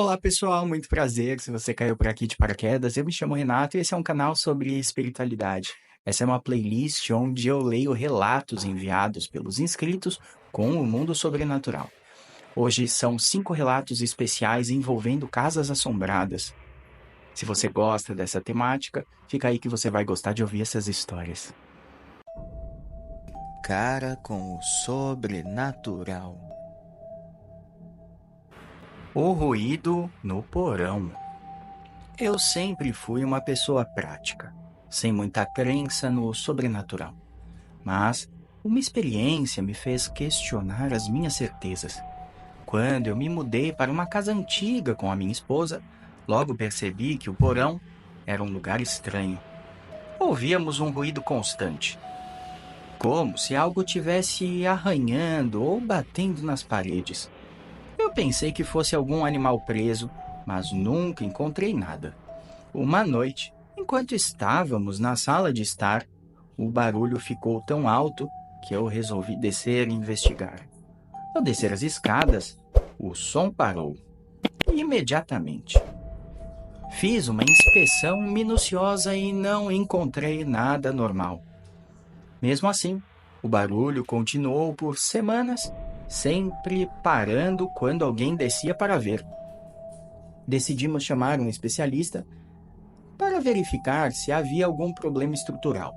Olá pessoal, muito prazer. Se você caiu por aqui de paraquedas, eu me chamo Renato e esse é um canal sobre espiritualidade. Essa é uma playlist onde eu leio relatos enviados pelos inscritos com o mundo sobrenatural. Hoje são 5 relatos especiais envolvendo casas assombradas. Se você gosta dessa temática, fica aí que você vai gostar de ouvir essas histórias. Cara com o sobrenatural. O ruído no porão. Eu sempre fui uma pessoa prática, sem muita crença no sobrenatural. Mas uma experiência me fez questionar as minhas certezas. Quando eu me mudei para uma casa antiga com a minha esposa, logo percebi que o porão era um lugar estranho. Ouvíamos um ruído constante, como se algo tivesse arranhando ou batendo nas paredes. Eu pensei que fosse algum animal preso, mas nunca encontrei nada. Uma noite, enquanto estávamos na sala de estar, o barulho ficou tão alto que eu resolvi descer e investigar. Ao descer as escadas, o som parou. Imediatamente. Fiz uma inspeção minuciosa e não encontrei nada normal. Mesmo assim, o barulho continuou por semanas, sempre parando quando alguém descia para ver. Decidimos chamar um especialista para verificar se havia algum problema estrutural,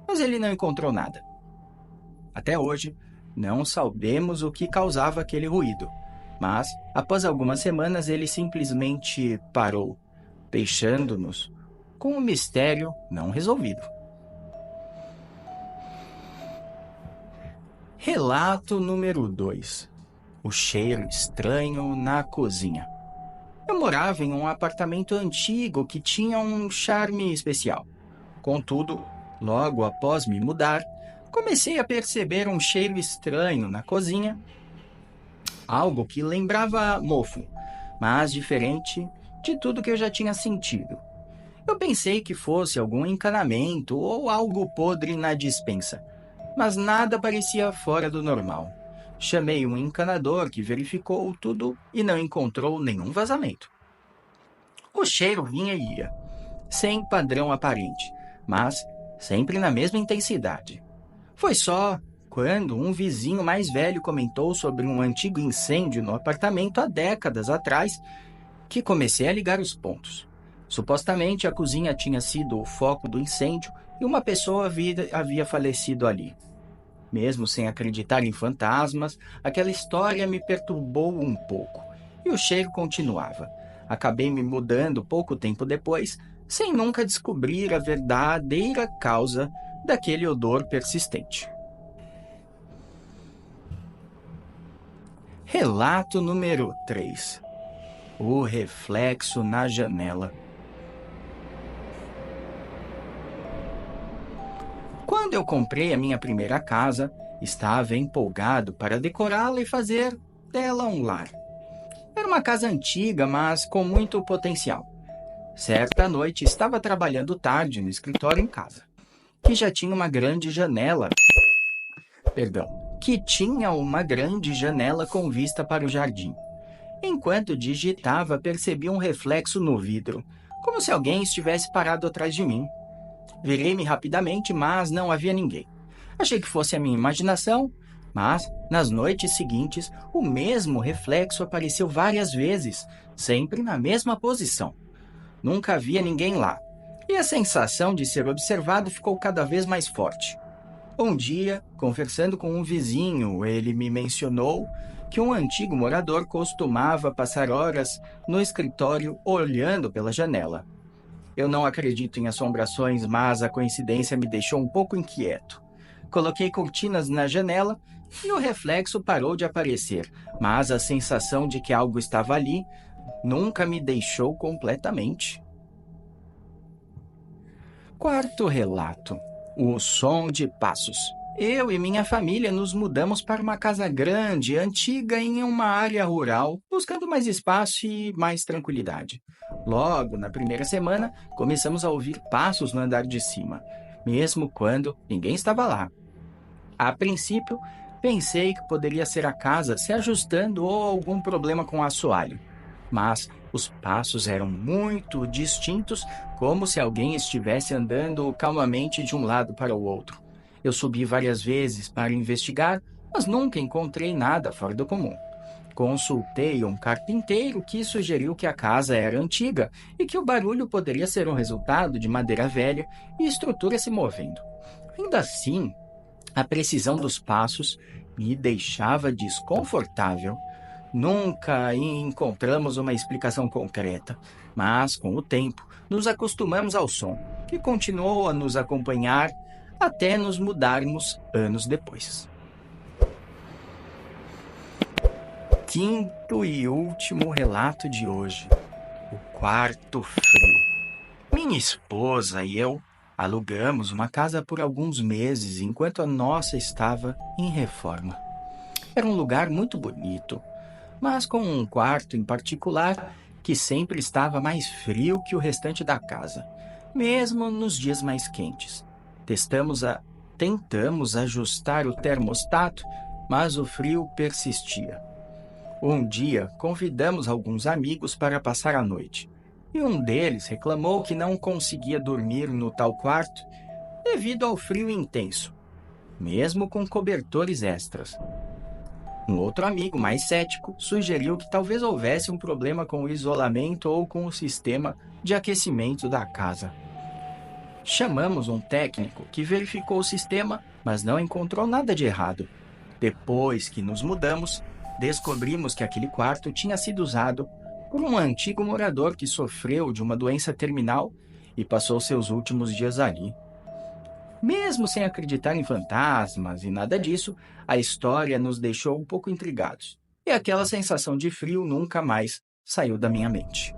mas ele não encontrou nada. Até hoje, não sabemos o que causava aquele ruído, mas após algumas semanas ele simplesmente parou, deixando-nos com um mistério não resolvido. Relato número 2. O cheiro estranho na cozinha. Eu morava em um apartamento antigo que tinha um charme especial. Contudo, logo após me mudar, comecei a perceber um cheiro estranho na cozinha. Algo que lembrava mofo, mas diferente de tudo que eu já tinha sentido. Eu pensei que fosse algum encanamento ou algo podre na despensa, mas nada parecia fora do normal. Chamei um encanador que verificou tudo e não encontrou nenhum vazamento. O cheiro vinha e ia, sem padrão aparente, mas sempre na mesma intensidade. Foi só quando um vizinho mais velho comentou sobre um antigo incêndio no apartamento há décadas atrás que comecei a ligar os pontos. Supostamente a cozinha tinha sido o foco do incêndio e uma pessoa havia falecido ali. Mesmo sem acreditar em fantasmas, aquela história me perturbou um pouco, e o cheiro continuava. Acabei me mudando pouco tempo depois, sem nunca descobrir a verdadeira causa daquele odor persistente. Relato número 3. O reflexo na janela. Quando eu comprei a minha primeira casa, estava empolgado para decorá-la e fazer dela um lar. Era uma casa antiga, mas com muito potencial. Certa noite estava trabalhando tarde no escritório em casa, que tinha uma grande janela com vista para o jardim. Enquanto digitava, percebi um reflexo no vidro, como se alguém estivesse parado atrás de mim. Virei-me rapidamente, mas não havia ninguém. Achei que fosse a minha imaginação, mas nas noites seguintes o mesmo reflexo apareceu várias vezes, sempre na mesma posição. Nunca havia ninguém lá, e a sensação de ser observado ficou cada vez mais forte. Um dia, conversando com um vizinho, ele me mencionou que um antigo morador costumava passar horas no escritório olhando pela janela. Eu não acredito em assombrações, mas a coincidência me deixou um pouco inquieto. Coloquei cortinas na janela e o reflexo parou de aparecer, mas a sensação de que algo estava ali nunca me deixou completamente. Quarto relato. O som de passos. Eu e minha família nos mudamos para uma casa grande, antiga em uma área rural, buscando mais espaço e mais tranquilidade. Logo, na primeira semana, começamos a ouvir passos no andar de cima, mesmo quando ninguém estava lá. A princípio, pensei que poderia ser a casa se ajustando ou algum problema com o assoalho. mas os passos eram muito distintos, como se alguém estivesse andando calmamente de um lado para o outro. Eu subi várias vezes para investigar, mas nunca encontrei nada fora do comum. Consultei um carpinteiro que sugeriu que a casa era antiga e que o barulho poderia ser um resultado de madeira velha e estrutura se movendo. Ainda assim, a precisão dos passos me deixava desconfortável. Nunca encontramos uma explicação concreta, mas com o tempo nos acostumamos ao som, que continuou a nos acompanhar até nos mudarmos anos depois. Quinto e último relato de hoje: o quarto frio. Minha esposa e eu alugamos uma casa por alguns meses enquanto a nossa estava em reforma. Era um lugar muito bonito, mas com um quarto em particular que sempre estava mais frio que o restante da casa, mesmo nos dias mais quentes. Tentamos ajustar o termostato, mas o frio persistia. Um dia, convidamos alguns amigos para passar a noite, e um deles reclamou que não conseguia dormir no tal quarto devido ao frio intenso, mesmo com cobertores extras. Um outro amigo, mais cético, sugeriu que talvez houvesse um problema com o isolamento ou com o sistema de aquecimento da casa. Chamamos um técnico que verificou o sistema, mas não encontrou nada de errado. Depois que nos mudamos, descobrimos que aquele quarto tinha sido usado por um antigo morador que sofreu de uma doença terminal e passou seus últimos dias ali. Mesmo sem acreditar em fantasmas e nada disso, a história nos deixou um pouco intrigados. E aquela sensação de frio nunca mais saiu da minha mente.